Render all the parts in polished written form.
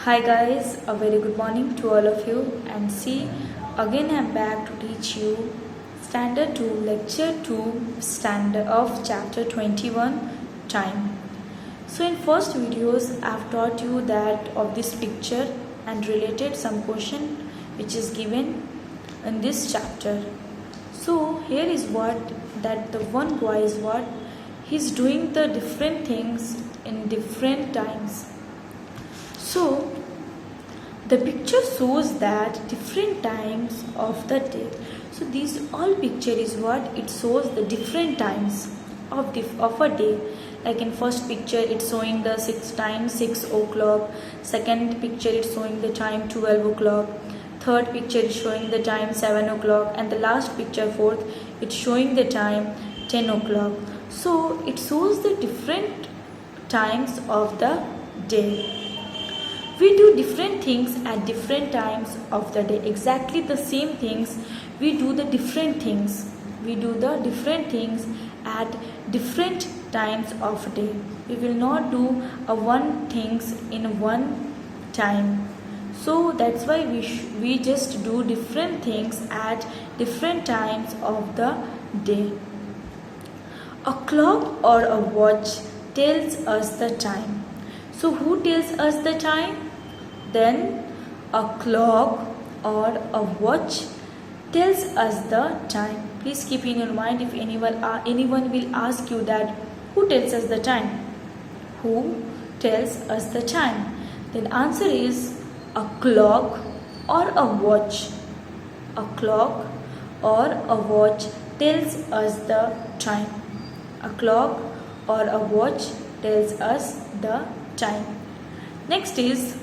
Hi guys, a very good morning to all of you, and see again I'm back to teach you Standard 2 Lecture 2 Standard of Chapter 21 Time. So in first videos I've taught you that of this picture and related some question which is given in this chapter. So here is what that the one boy is what he's doing the different things in different times. So the picture shows that different times of the day. So these all picture is what it shows the different times of a day. Like in first picture it's showing the 6 o'clock. Second picture it's showing the time 12 o'clock. Third picture is showing the time 7 o'clock, and the last picture fourth it's showing the time 10 o'clock. So it shows the different times of the day. We do different things at different times of the day. Exactly the same things. We do the different things. We do the different things at different times of day. We will not do one things in one time. So that's why we just do different things at different times of the day. A clock or a watch tells us the time. So who tells us the time? Then a clock or a watch tells us the time. Please keep in your mind if anyone will ask you that who tells us the time? Who tells us the time? Then answer is a clock or a watch. A clock or a watch tells us the time. A clock or a watch tells us the time. Next is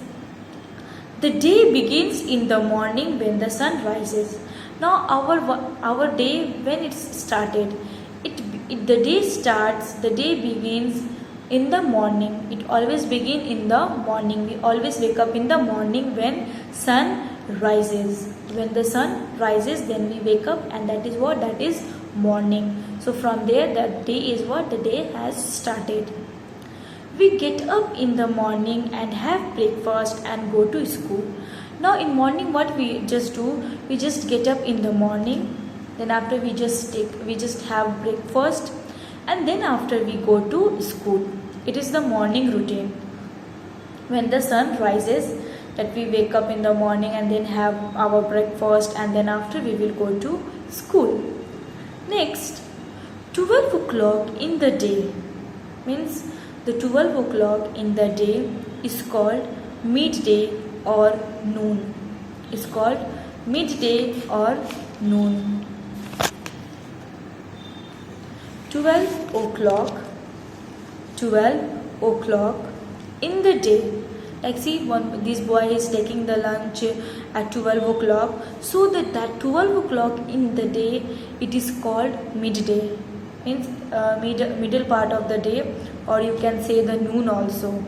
the day begins in the morning when the sun rises. Now our day when it's started, the day begins in the morning. It always begins in the morning. We always wake up in the morning when sun rises. When the sun rises, then we wake up, and that is morning. So from there, the day is what the day has started. We get up in the morning and have breakfast and go to school. Now in morning what we just do, we just get up in the morning, then after we just have breakfast, and then after we go to school. It is the morning routine. When the sun rises, that we wake up in the morning and then have our breakfast, and then after we will go to school. Next, 12 o'clock in the day means the 12 o'clock in the day is called midday or noon. It's called midday or noon. 12 o'clock in the day. Like see, this boy is taking the lunch at 12 o'clock. So that 12 o'clock in the day, it is called midday. Means middle part of the day, or you can say the noon also,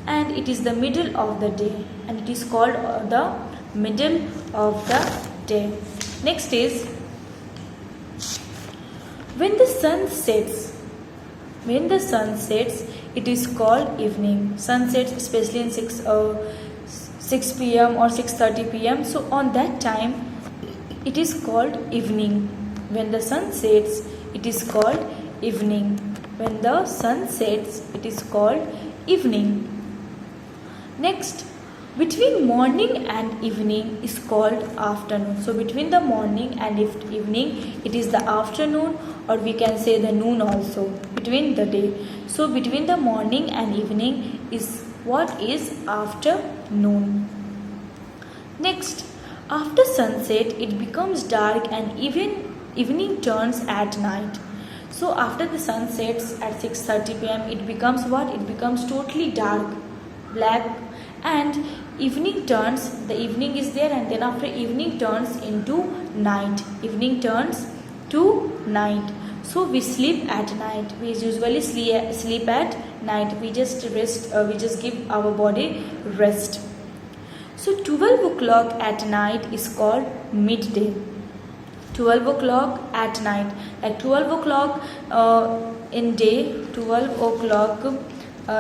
and it is the middle of the day, and it is called the middle of the day. Next is when the sun sets. When the sun sets, it is called evening. Sun sets especially in 6 p.m. or 6:30 p.m. So on that time, it is called evening. When the sun sets, it is called evening. When the sun sets, it is called evening. Next, between morning and evening is called afternoon. So between the morning and evening, it is the afternoon, or we can say the noon also, between the day. So between the morning and evening is what is afternoon. Next, after sunset, it becomes dark and evening turns at night. So after the sun sets at 6:30 p.m. it becomes what? It becomes totally dark, black, and evening turns, the evening is there, and then after evening turns into night. Evening turns to night. So we sleep at night. We usually sleep at night. We just rest, we just give our body rest. So 12 o'clock at night is called midday. 12 o'clock at night. At 12 o'clock in day, 12 o'clock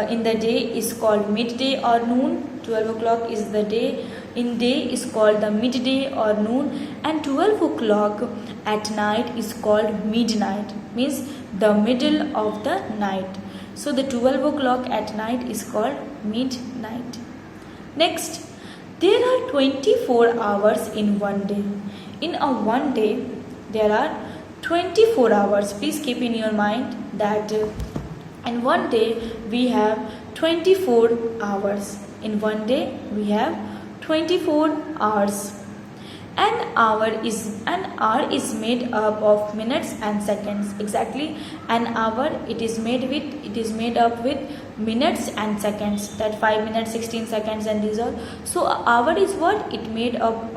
in the day is called midday or noon. 12 o'clock is the day in day is called the midday or noon, and 12 o'clock at night is called midnight, means the middle of the night. So the 12 o'clock at night is called midnight. Next, there are 24 hours in one day. In a one day, there are 24 hours. Please keep in your mind that in one day we have 24 hours. In one day we have 24 hours. An hour is made up of minutes and seconds. Exactly, an hour it is made up with minutes and seconds. That 5 minutes, 16 seconds, and these are. So an hour is what? It made up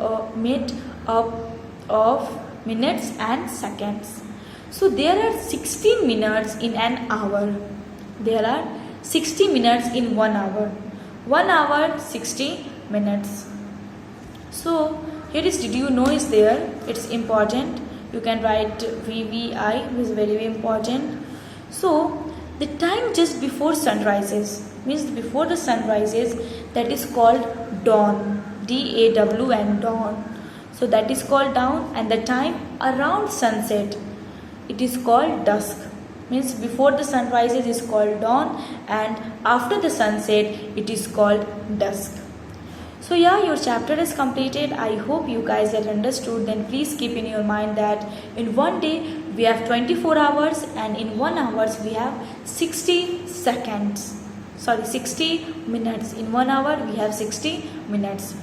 of minutes and seconds. So there are 60 minutes in an hour. There are 60 minutes in 1 hour. 1 hour, 60 minutes. So here is did you know is there. It's important. You can write VVI, which is very, very important. So the time just before sun rises, means before the sun rises, that is called dawn. DAWN, dawn. So that is called dawn, and the time around sunset, it is called dusk. Means before the sun rises is called dawn, and after the sunset it is called dusk. So yeah, your chapter is completed. I hope you guys have understood. Then please keep in your mind that in one day we have 24 hours, and in 1 hour we have 60 minutes. In 1 hour we have 60 minutes.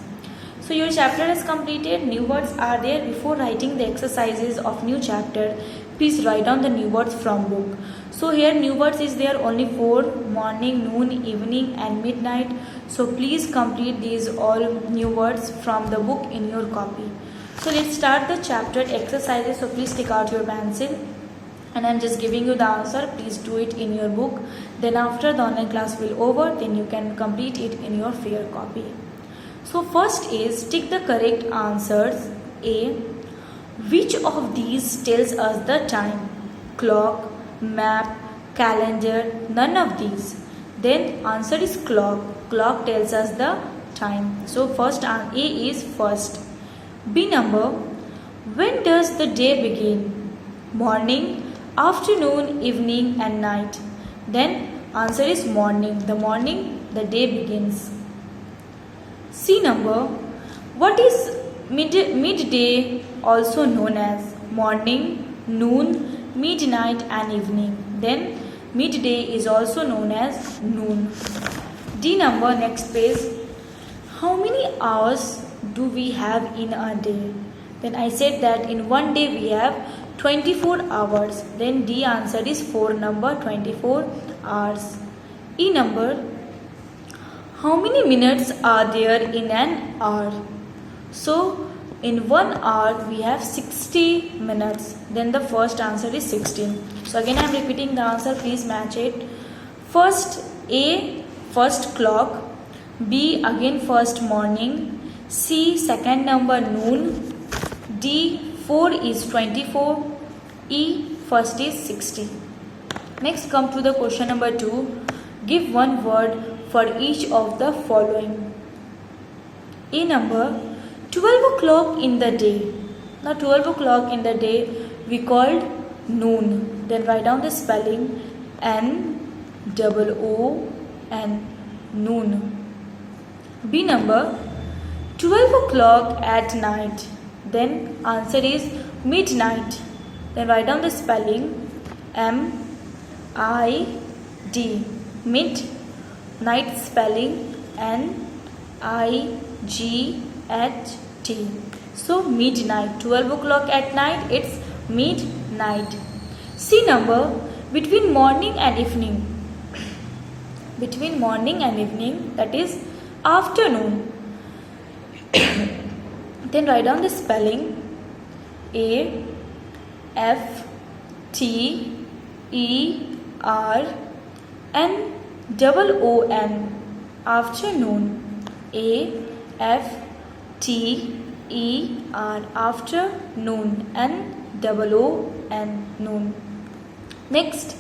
So your chapter is completed. New words are there. Before writing the exercises of new chapter, please write down the new words from book. So here new words is there only 4: morning, noon, evening, and midnight. So please complete these all new words from the book in your copy. So let's start the chapter exercises. So please take out your pencil, and I'm just giving you the answer. Please do it in your book. Then after the online class will over, then you can complete it in your fair copy. So first is tick the correct answers. A. Which of these tells us the time? Clock, map, calendar, none of these. Then answer is clock. Clock tells us the time. So first A is first. B number. When does the day begin? Morning, afternoon, evening, and night. Then answer is morning. The morning the day begins. C number. What is midday also known as? Morning, noon, midnight, and evening. Then midday is also known as noon. D number, next page. How many hours do we have in a day? Then I said that in one day we have 24 hours. Then D answer is 4 number, 24 hours. E number. How many minutes are there in an hour? So in 1 hour we have 60 minutes. Then the first answer is 16. So again I am repeating the answer. Please match it. First A, first clock. B, again first morning. C, second number noon. D, 4 is 24. E, first is 60. Next come to the question number 2. Give one word for each of the following. A number. 12 o'clock in the day. Now 12 o'clock in the day we called noon. Then write down the spelling. N-O-O-N, noon. B number. 12 o'clock at night. Then answer is midnight. Then write down the spelling. M-I-D, mid. Night spelling N-I-G-H-T. So midnight. 12 o'clock at night, it's midnight. C number. Between morning and evening. Between morning and evening, that is afternoon. Then write down the spelling. A-F-T-E-R-N-O-O-N, afternoon. A-F-T-E-R, afternoon. N-O-O-N, noon. Next,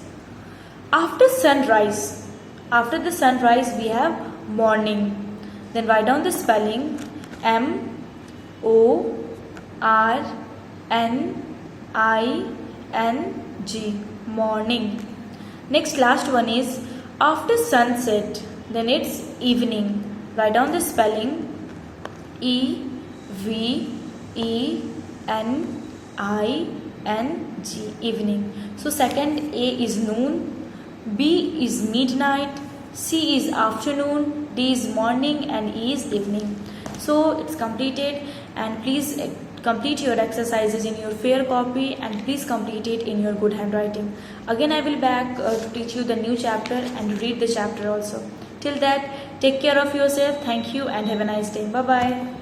after sunrise. After the sunrise, we have morning. Then write down the spelling MORNING, morning. Next, last one is after sunset, then it's evening. Write down the spelling EVENING, evening. So second A is noon, B is midnight, C is afternoon, D is morning, and E is evening. So it's completed, and please complete your exercises in your fair copy, and please complete it in your good handwriting. Again, I will back to teach you the new chapter and read the chapter also. Till that, take care of yourself. Thank you and have a nice day. Bye bye.